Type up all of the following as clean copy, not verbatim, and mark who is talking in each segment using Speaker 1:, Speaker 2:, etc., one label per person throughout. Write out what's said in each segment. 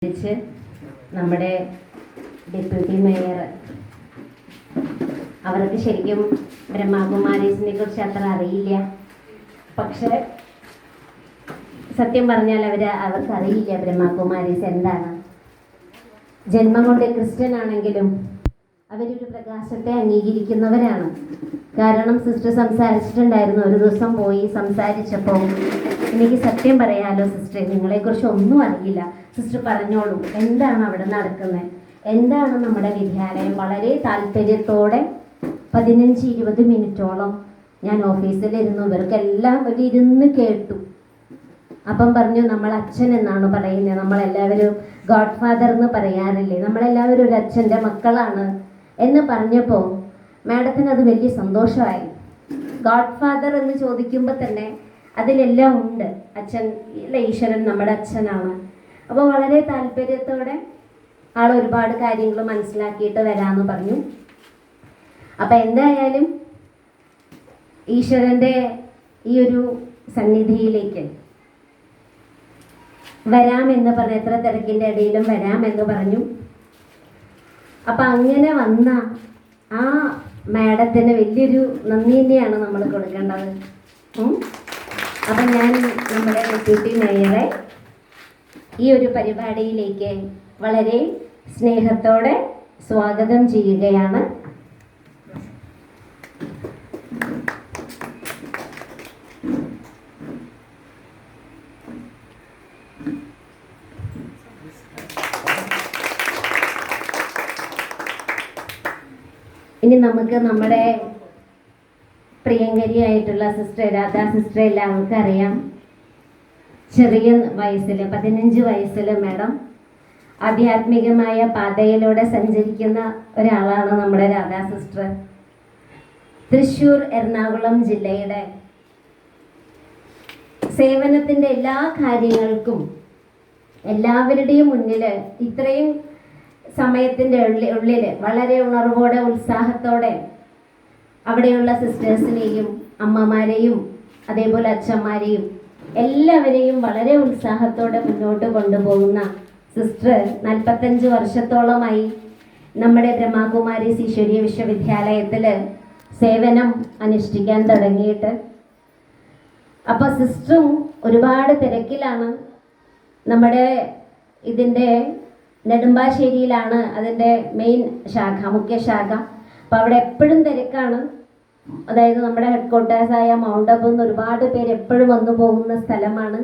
Speaker 1: ച്ച് നമ്മുടെ deputy mayor അവർക്ക് ശരിക്കും ബ്രഹ്മകുമാരീസിനെ കുറിച്ച് അത്ര അറിയില്ല. പക്ഷെ സത്യം പറഞ്ഞാൽ അവർക്കറിയില്ല ബ്രഹ്മകുമാരീസ് എന്താണ്. ജന്മം കൊണ്ട് ക്രിസ്ത്യൻ ആണെങ്കിലും അവരൊരു പ്രകാശത്തെ അംഗീകരിക്കുന്നവരാണ്. കാരണം സിസ്റ്റർ സംസാരിച്ചിട്ടുണ്ടായിരുന്നു, ഒരു ദിവസം പോയി സംസാരിച്ചപ്പോൾ എനിക്ക് സത്യം പറയാലോ സിസ്റ്റർ, നിങ്ങളെക്കുറിച്ച് ഒന്നും അറിയില്ല, സിസ്റ്റർ പറഞ്ഞോളൂ എന്താണ് അവിടെ നടക്കുന്നത്, എന്താണ് നമ്മുടെ വിദ്യാലയം. വളരെ താല്പര്യത്തോടെ 15-20 മിനിറ്റോളം ഞാൻ ഓഫീസിലിരുന്നു. ഇവർക്കെല്ലാം ഇരുന്ന് കേട്ടു. അപ്പം പറഞ്ഞു, നമ്മൾ അച്ഛൻ എന്നാണ് പറയുന്നത്, നമ്മളെല്ലാവരും ഗോഡ് ഫാദർ എന്ന് പറയാറില്ലേ, നമ്മളെല്ലാവരും ഒരു അച്ഛൻ്റെ മക്കളാണ് എന്ന് പറഞ്ഞപ്പോൾ മാഡത്തിന് അത് വലിയ സന്തോഷമായി. ഗോഡ് ഫാദർ എന്ന് ചോദിക്കുമ്പോൾ തന്നെ അതിലെല്ലാം ഉണ്ട്. അച്ഛൻ അല്ല, ഈശ്വരൻ നമ്മുടെ അച്ഛനാണ്. അപ്പോൾ വളരെ താല്പര്യത്തോടെ ആൾ ഒരുപാട് കാര്യങ്ങൾ മനസ്സിലാക്കിയിട്ട് വരാമെന്ന് പറഞ്ഞു. അപ്പം എന്തായാലും ഈശ്വരൻ്റെ ഈ ഒരു സന്നിധിയിലേക്ക് വരാമെന്ന് പറഞ്ഞു, എത്ര തിരക്കിൻ്റെ ഇടയിലും വരാമെന്ന് പറഞ്ഞു. അപ്പം അങ്ങനെ വന്ന ആ മാഡത്തിന് വലിയൊരു നന്ദി തന്നെയാണ് നമ്മൾ കൊടുക്കേണ്ടത്. അപ്പം ഞാൻ നമ്മുടെ ഡെപ്യൂട്ടി മേയറെ ഈ ഒരു പരിപാടിയിലേക്ക് വളരെ സ്നേഹത്തോടെ സ്വാഗതം ചെയ്യുകയാണ്. ഇനി നമുക്ക് നമ്മുടെ പ്രിയങ്കരിയായിട്ടുള്ള സിസ്റ്റർ രാധാ സിസ്റ്റർ എല്ലാവർക്കും അറിയാം. ചെറിയ വയസ്സിൽ 15 വയസ്സിൽ മാഡം ആധ്യാത്മികമായ പാതയിലൂടെ സഞ്ചരിക്കുന്ന ഒരാളാണ് നമ്മുടെ രാധാ സിസ്റ്റർ. തൃശ്ശൂർ എറണാകുളം ജില്ലയുടെ സേവനത്തിൻ്റെ എല്ലാ കാര്യങ്ങൾക്കും എല്ലാവരുടെയും മുന്നിൽ ഇത്രയും സമയത്തിൻ്റെ ഉള്ളിൽ വളരെ ഉണർവോടെ ഉത്സാഹത്തോടെ അവിടെയുള്ള സിസ്റ്റേഴ്സിനെയും അമ്മമാരെയും അതേപോലെ അച്ഛന്മാരെയും എല്ലാവരെയും വളരെ ഉത്സാഹത്തോടെ മുന്നോട്ട് കൊണ്ടുപോകുന്ന സിസ്റ്റർ 45 വർഷത്തോളമായി നമ്മുടെ ബ്രഹ്മകുമാരീസ് ഈശ്വരീയ വിശ്വവിദ്യാലയത്തിൽ സേവനം അനുഷ്ഠിക്കാൻ തുടങ്ങിയിട്ട്. അപ്പോൾ സിസ്റ്ററും ഒരുപാട് തിരക്കിലാണ്. നമ്മുടെ ഇതിൻ്റെ നെടുമ്പാശ്ശേരിയിലാണ് അതിൻ്റെ മെയിൻ ശാഖ, മുഖ്യ ശാഖ. അപ്പോൾ അവിടെ എപ്പോഴും തിരക്കാണ്. അതായത് നമ്മുടെ ഹെഡ് ക്വാർട്ടേഴ്സായ മൗണ്ട് അബുവിൽ നിന്ന് ഒരുപാട് പേര് എപ്പോഴും വന്നു പോകുന്ന സ്ഥലമാണ്.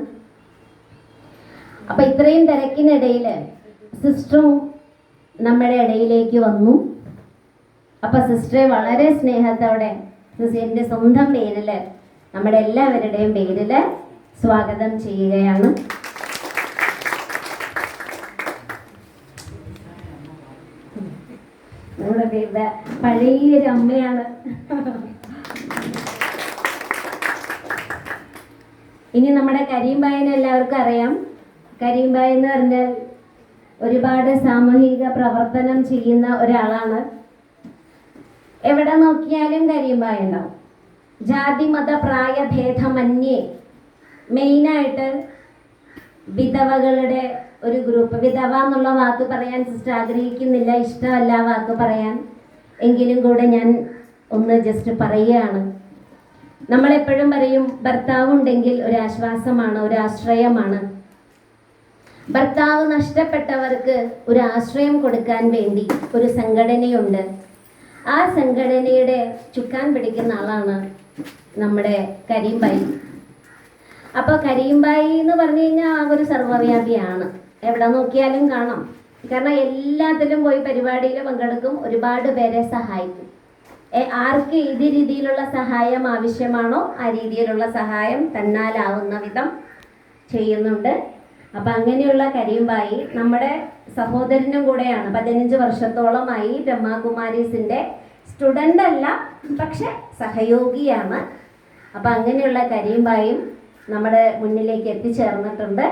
Speaker 1: അപ്പം ഇത്രയും തിരക്കിനിടയിൽ സിസ്റ്ററും നമ്മുടെ ഇടയിലേക്ക് വന്നു. അപ്പം സിസ്റ്ററെ വളരെ സ്നേഹത്തോടെ എൻ്റെ സ്വന്തം പേരിൽ നമ്മുടെ എല്ലാവരുടെയും പേരിൽ സ്വാഗതം ചെയ്യുകയാണ്. നമ്മുടെ പേര് പഴയൊരു അമ്മയാണ്. ഇനി നമ്മുടെ കരീംബായിനെ എല്ലാവർക്കും അറിയാം. കരീംബായി എന്ന് പറഞ്ഞാൽ ഒരുപാട് സാമൂഹിക പ്രവർത്തനം ചെയ്യുന്ന ഒരാളാണ്. എവിടെ നോക്കിയാലും കരീംബായി ഉണ്ടാവും. ജാതി മത പ്രായ ഭേദമന്യേ മെയിനായിട്ട് വിധവകളുടെ ഒരു ഗ്രൂപ്പ്. വിധവ എന്നുള്ള വാക്ക് പറയാൻ സിസ്റ്റർ ആഗ്രഹിക്കുന്നില്ല, ഇഷ്ടമല്ല വാക്ക് പറയാൻ, എങ്കിലും കൂടെ ഞാൻ ഒന്ന് ജസ്റ്റ് പറയുകയാണ്. നമ്മളെപ്പോഴും പറയും ഭർത്താവ് ഉണ്ടെങ്കിൽ ഒരു ആശ്വാസമാണ്, ഒരു ആശ്രയമാണ്. ഭർത്താവ് നഷ്ടപ്പെട്ടവർക്ക് ഒരു ആശ്രയം കൊടുക്കാൻ വേണ്ടി ഒരു സംഘടനയുണ്ട്. ആ സംഘടനയുടെ ചുക്കാൻ പിടിക്കുന്ന ആളാണ് നമ്മുടെ കരീംബായി. അപ്പോൾ കരീംബായി എന്ന് പറഞ്ഞു കഴിഞ്ഞാൽ ആ ഒരു സർവ്വവ്യാപിയാണ്. എവിടെ നോക്കിയാലും കാണാം. കാരണം എല്ലാത്തിലും പോയി പരിപാടിയിൽ പങ്കെടുക്കും, ഒരുപാട് പേരെ സഹായിക്കും. ആർക്ക് ഏത് രീതിയിലുള്ള സഹായം ആവശ്യമാണോ ആ രീതിയിലുള്ള സഹായം തന്നാലാവുന്ന വിധം ചെയ്യുന്നുണ്ട്. അപ്പം അങ്ങനെയുള്ള കരീംബായി നമ്മുടെ സഹോദരനും കൂടെയാണ്. 15 വർഷത്തോളമായി ബ്രഹ്മകുമാരീസിൻ്റെ സ്റ്റുഡൻ്റ് അല്ല, പക്ഷെ സഹയോഗിയാണ്. അപ്പം അങ്ങനെയുള്ള കരീംബായും നമ്മുടെ മുന്നിലേക്ക് എത്തിച്ചേർന്നിട്ടുണ്ട്.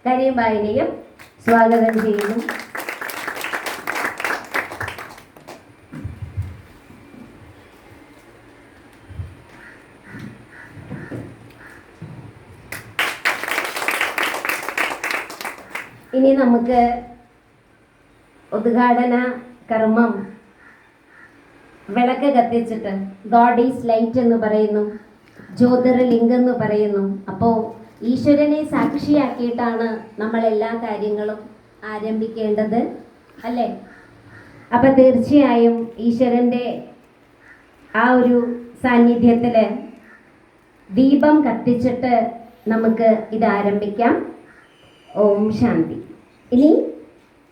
Speaker 1: കരീംബായിനെയും സ്വാഗതം ചെയ്യുന്നു. ഇനി നമുക്ക് ഉദ്ഘാടന കർമ്മം വിളക്ക് കത്തിച്ചിട്ട് ഗോഡ് ഈസ് ലൈറ്റ് എന്ന് പറയുന്നു, ജ്യോതിർലിംഗം എന്ന് പറയുന്നു. അപ്പോൾ ഈശ്വരനെ സാക്ഷിയാക്കിയിട്ടാണ് നമ്മൾ എല്ലാ കാര്യങ്ങളും ആരംഭിക്കേണ്ടത്, അല്ലേ? അപ്പം തീർച്ചയായും ഈശ്വരൻ്റെ ആ ഒരു സാന്നിധ്യത്തിൽ ദീപം കത്തിച്ചിട്ട് നമുക്ക് ഇത് ആരംഭിക്കാം. ഓം ശാന്തി. ഇനി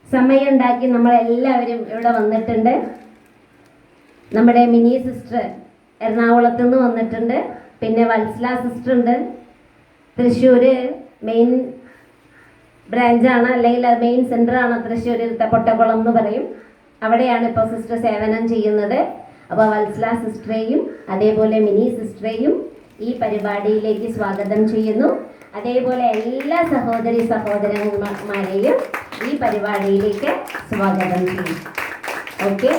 Speaker 1: സമയമുണ്ടാക്കി നമ്മളെല്ലാവരും ഇവിടെ വന്നിട്ടുണ്ട്. നമ്മുടെ മിനി സിസ്റ്റർ എറണാകുളത്ത് നിന്ന് വന്നിട്ടുണ്ട്. പിന്നെ വത്സല സിസ്റ്റർ ഉണ്ട്. തൃശ്ശൂർ മെയിൻ ബ്രാഞ്ചാണ്, അല്ലെങ്കിൽ മെയിൻ സെൻ്ററാണ് തൃശ്ശൂർ പൊട്ടക്കുളം എന്ന് പറയും. അവിടെയാണ് ഇപ്പോൾ സിസ്റ്റർ സേവനം ചെയ്യുന്നത്. അപ്പോൾ വത്സല സിസ്റ്ററെയും അതേപോലെ മിനി സിസ്റ്ററെയും ഈ പരിപാടിയിലേക്ക് സ്വാഗതം ചെയ്യുന്നു. അതേപോലെ എല്ലാ സഹോദരി സഹോദരന്മാരെയും ഈ പരിപാടിയിലേക്ക് സ്വാഗതം ചെയ്യും. ഓക്കെ,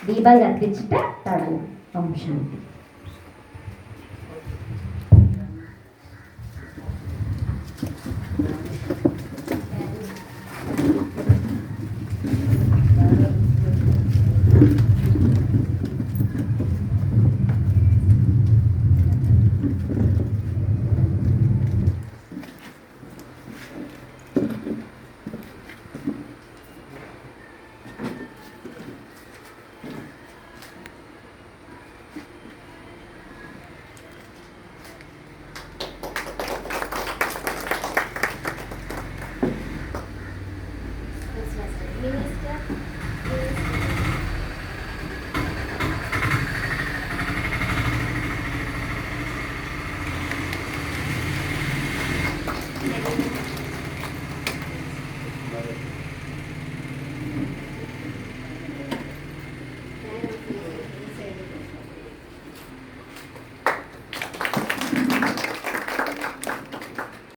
Speaker 1: ദീപം കത്തിച്ചിട്ട് തുടങ്ങും. ഓം ശാന്തി. Minister,